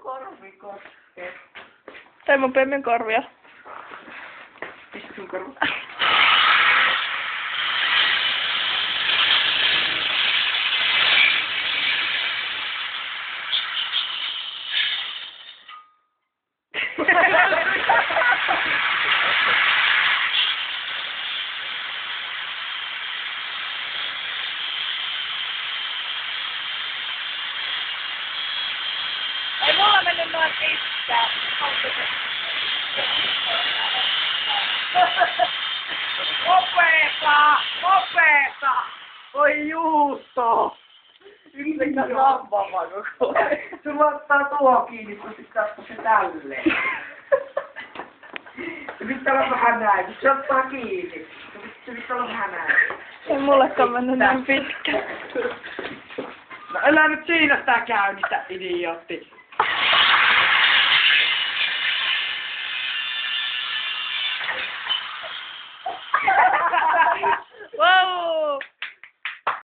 Korvi koskee. Tai mun pemmin korvia. Mistä sun korvi? Ei mulla mennyt noin pitkään. Nopeeta! Oi Juusto! Yhtäkkiä sammava koko ajan. Sulla ottaa tuo kiinni, kun sit katso se tälleen. Se pitää olla vähän näin, se ottaa kiinni. Se pitää olla vähän näin. Ei mullekaan mennyt näin pitkään. No älä nyt siinä sitä käy, niitä idiootti.